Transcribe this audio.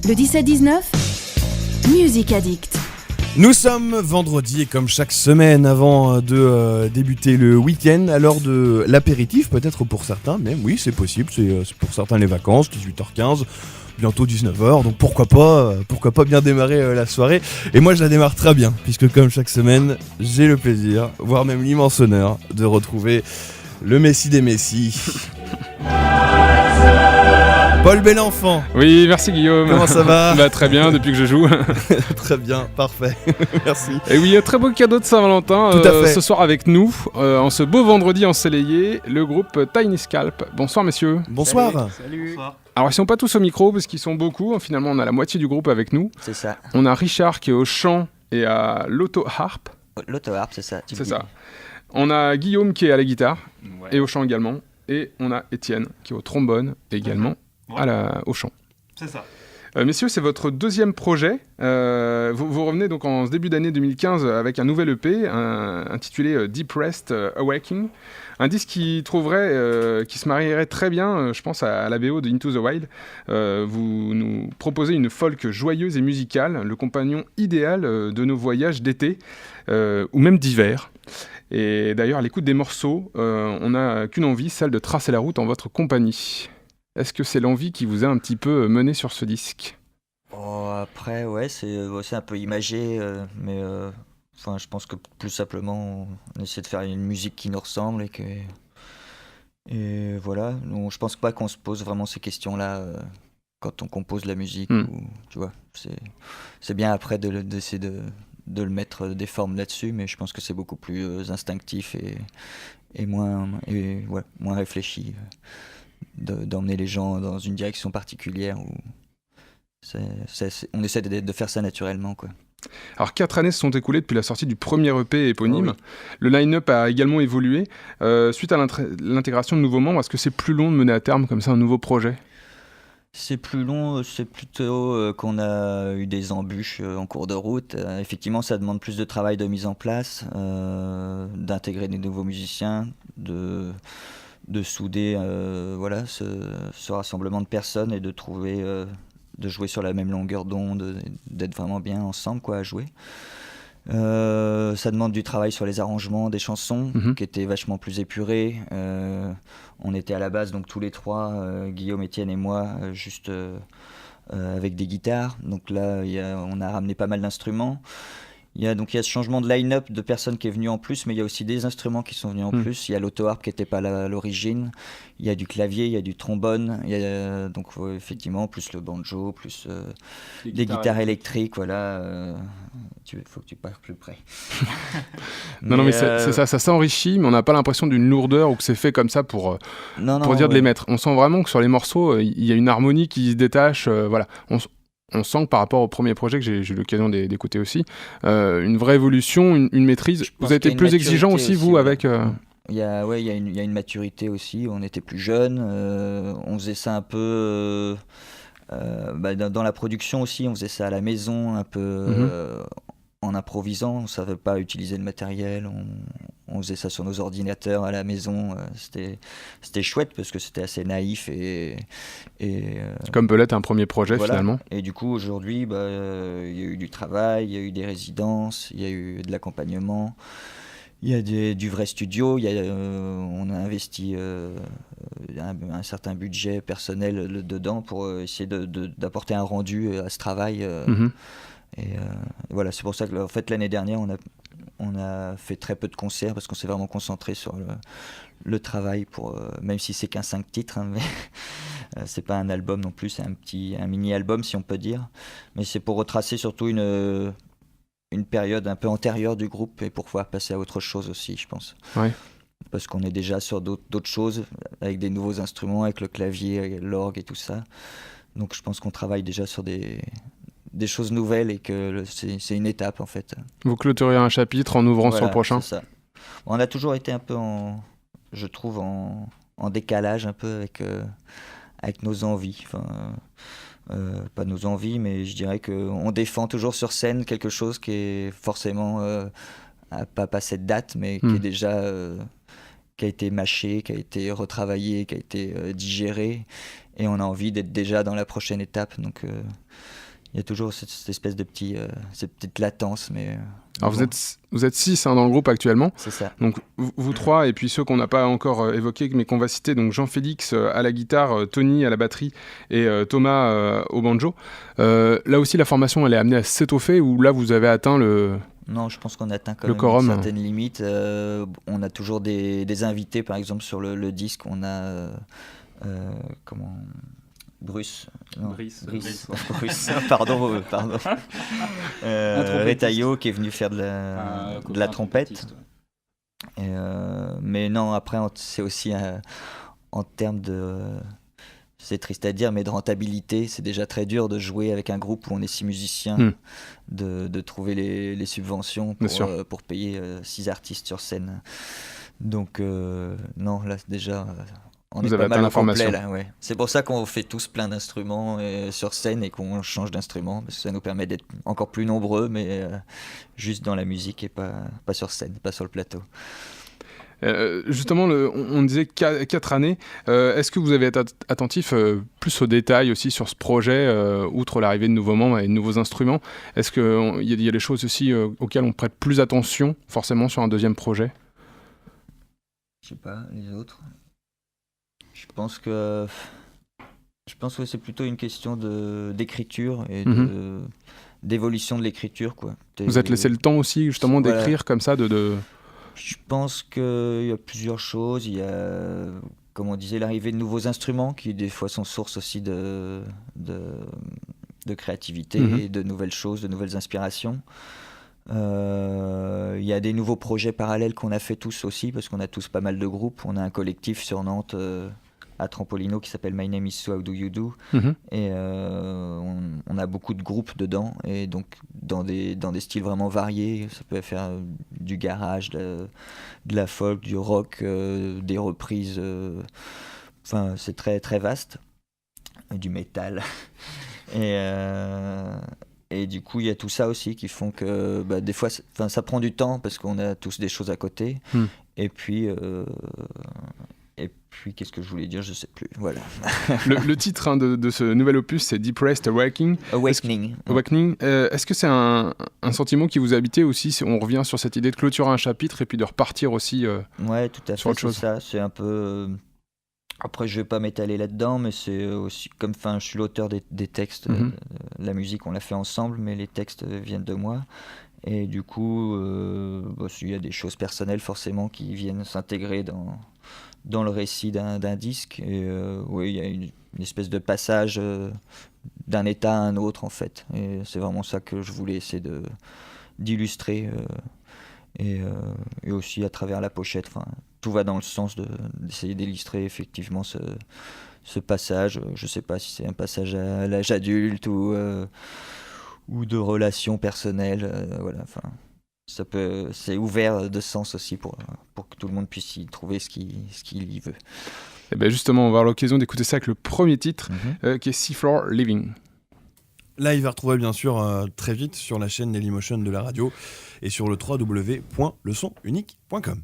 Le 17-19, Music Addict. Nous sommes vendredi et comme chaque semaine avant de débuter le week-end, à l'heure de l'apéritif peut-être pour certains, mais oui c'est possible, c'est pour certains les vacances, 18h15, bientôt 19h, donc pourquoi pas bien démarrer la soirée. Et moi je la démarre très bien, puisque comme chaque semaine, j'ai le plaisir, voire même l'immense honneur de retrouver le Messie des Messies. Paul Belenfant. Oui, merci Guillaume. Comment ça va ? Bah, très bien, depuis que je joue. Très bien, parfait. Merci. Et oui, très beau cadeau de Saint-Valentin. Tout à fait. Ce soir avec nous, en ce beau vendredi ensoleillé, le groupe Tiny Scalp. Bonsoir messieurs. Bonsoir. Salut. Bonsoir. Alors ils sont pas tous au micro parce qu'ils sont beaucoup. Finalement, on a la moitié du groupe avec nous. C'est ça. On a Richard qui est au chant et à l'auto-harp. L'auto-harp, c'est ça. C'est ça. On a Guillaume qui est à la guitare et au chant également. Et on a Étienne qui est au trombone également. Au chant. C'est ça. Messieurs, c'est votre deuxième projet. Vous revenez donc en ce début d'année 2015 avec un nouvel EP intitulé Depressed Awakening. Un disque qui se marierait très bien, je pense, à la BO de Into the Wild. Vous nous proposez une folk joyeuse et musicale, le compagnon idéal de nos voyages d'été ou même d'hiver. Et d'ailleurs, à l'écoute des morceaux, on n'a qu'une envie, celle de tracer la route en votre compagnie. Est-ce que c'est l'envie qui vous a un petit peu mené sur ce disque ? Après, ouais, c'est un peu imagé, mais je pense que plus simplement, on essaie de faire une musique qui nous ressemble et voilà. Je pense pas qu'on se pose vraiment ces questions-là quand on compose la musique. Ou, tu vois, c'est bien après d'essayer de le mettre des formes là-dessus, mais je pense que c'est beaucoup plus instinctif et moins réfléchi. D'emmener les gens dans une direction particulière où on essaie de faire ça naturellement, quoi. Alors 4 années se sont écoulées depuis la sortie du premier EP éponyme. Oui. Le line-up a également évolué. Suite à l'intégration de nouveaux membres, est-ce que c'est plus long de mener à terme comme ça un nouveau projet ? C'est plus long, c'est plutôt qu'on a eu des embûches en cours de route. Effectivement, ça demande plus de travail de mise en place, d'intégrer des nouveaux musiciens, de souder ce rassemblement de personnes et de trouver, de jouer sur la même longueur d'onde, d'être vraiment bien ensemble, quoi, à jouer. Ça demande du travail sur les arrangements des chansons, qui étaient vachement plus épurés. On était à la base, donc tous les trois, Guillaume, Étienne et moi, juste avec des guitares. Donc là, on a ramené pas mal d'instruments. Il y a ce changement de line-up de personnes qui est venu en plus, mais il y a aussi des instruments qui sont venus en plus. Il y a l'auto-harp qui n'était pas là à l'origine. Il y a du clavier, il y a du trombone. Il y a effectivement plus le banjo, plus des guitares électriques. Voilà. Il faut que tu parles plus près. Non, mais c'est ça s'enrichit, mais on n'a pas l'impression d'une lourdeur ou que c'est fait comme ça pour dire de les mettre. On sent vraiment que sur les morceaux, il y a une harmonie qui se détache. Voilà. On sent que par rapport au premier projet que j'ai eu l'occasion d'écouter aussi, une vraie évolution, une maîtrise. Vous avez été plus exigeant aussi, vous, avec... Il y a une maturité aussi, on était plus jeunes, on faisait ça un peu... dans la production aussi, on faisait ça à la maison, un peu en improvisant, on ne savait pas utiliser le matériel, on faisait ça sur nos ordinateurs à la maison, c'était chouette parce que c'était assez naïf et comme peut l'être un premier projet, voilà. Finalement. Et du coup aujourd'hui, il y a eu du travail, il y a eu des résidences, il y a eu de l'accompagnement, il y a du vrai studio, on a investi un certain budget personnel dedans pour essayer d'apporter un rendu à ce travail. Et voilà, c'est pour ça que en fait, l'année dernière, on a fait très peu de concerts parce qu'on s'est vraiment concentré sur le travail, même si c'est qu'un 5 titres, mais c'est pas un album non plus, c'est un mini-album si on peut dire. Mais c'est pour retracer surtout une période un peu antérieure du groupe et pour pouvoir passer à autre chose aussi, je pense. Ouais. Parce qu'on est déjà sur d'autres choses, avec des nouveaux instruments, avec le clavier, l'orgue et tout ça. Donc je pense qu'on travaille déjà sur des choses nouvelles et que c'est une étape en fait. Vous clôturez un chapitre en ouvrant sur le prochain. C'est ça. On a toujours été un peu je trouve en décalage un peu avec nos envies. Pas nos envies, mais je dirais qu'on défend toujours sur scène quelque chose qui est forcément pas cette date, mais qui est déjà qui a été mâché, qui a été retravaillé, qui a été digéré. et on a envie d'être déjà dans la prochaine étape. Donc il y a toujours cette espèce de cette petite latence. Mais, alors vous êtes 6 dans le groupe actuellement. C'est ça. Donc vous 3 et puis ceux qu'on n'a pas encore évoqués mais qu'on va citer, donc Jean-Félix à la guitare, Tony à la batterie et Thomas au banjo. Là aussi la formation elle est amenée à s'étoffer ou là vous avez atteint le... Non, je pense qu'on atteint quand le même quorum. Une certaine limite. On a toujours des invités, par exemple sur le disque, on a Bruce. Pardon. Retailleau qui est venu faire de la trompette. Mais non, après c'est aussi en termes de... C'est triste à dire, mais de rentabilité, c'est déjà très dur de jouer avec un groupe où on est 6 musiciens, de trouver les subventions pour payer 6 artistes sur scène. Donc non, là déjà, on vous est avez pas mal atteint la au complet, formation. là, ouais. C'est pour ça qu'on fait tous plein d'instruments sur scène et qu'on change d'instrument, parce que ça nous permet d'être encore plus nombreux, mais juste dans la musique et pas sur scène, pas sur le plateau. Justement, on disait 4 années. Est-ce que vous avez été attentif plus aux détails aussi sur ce projet, outre l'arrivée de nouveaux membres et de nouveaux instruments? Est-ce qu'il y a des choses aussi auxquelles on prête plus attention, forcément, sur un deuxième projet? Je sais pas, les autres. Je pense que c'est plutôt une question d'écriture et d'évolution de l'écriture, quoi. Vous êtes laissé le temps aussi, justement, d'écrire comme ça, Je pense qu'il y a plusieurs choses. Il y a, comme on disait, l'arrivée de nouveaux instruments qui, des fois, sont source aussi de créativité, et de nouvelles choses, de nouvelles inspirations. Il y a des nouveaux projets parallèles qu'on a fait tous aussi, parce qu'on a tous pas mal de groupes. On a un collectif sur Nantes à Trampolino qui s'appelle My Name is So How Do You Do, et on a beaucoup de groupes dedans, et donc dans des styles vraiment variés. Ça peut faire du garage, de la folk, du rock, des reprises, enfin c'est très très vaste, du métal. Et du coup, il y a tout ça aussi qui font que des fois, ça prend du temps parce qu'on a tous des choses à côté. Et puis, qu'est-ce que je voulais dire? Je sais plus. Voilà. Le titre de ce nouvel opus, c'est Depressed Awakening. Awakening. Est-ce que c'est un sentiment qui vous habitait aussi? On revient sur cette idée de clôturer un chapitre et puis de repartir aussi ouais, tout à sur fait, autre chose. C'est ça. C'est un peu... Après, je vais pas m'étaler là-dedans, mais c'est aussi comme, je suis l'auteur des textes. La musique, on l'a fait ensemble, mais les textes viennent de moi. Et du coup, il y a des choses personnelles forcément qui viennent s'intégrer dans le récit d'un disque. Et oui, il y a une espèce de passage d'un état à un autre, en fait. Et c'est vraiment ça que je voulais essayer d'illustrer. Et aussi à travers la pochette. Tout va dans le sens d'essayer d'illustrer effectivement ce passage. Je ne sais pas si c'est un passage à l'âge adulte ou de relations personnelles. Voilà, c'est ouvert de sens aussi pour que tout le monde puisse y trouver ce qu'il y veut. Et bien justement, on va avoir l'occasion d'écouter ça avec le premier titre qui est Seafloor Living. Live à retrouver bien sûr très vite sur la chaîne Dailymotion de la radio et sur le www.lesonunique.com.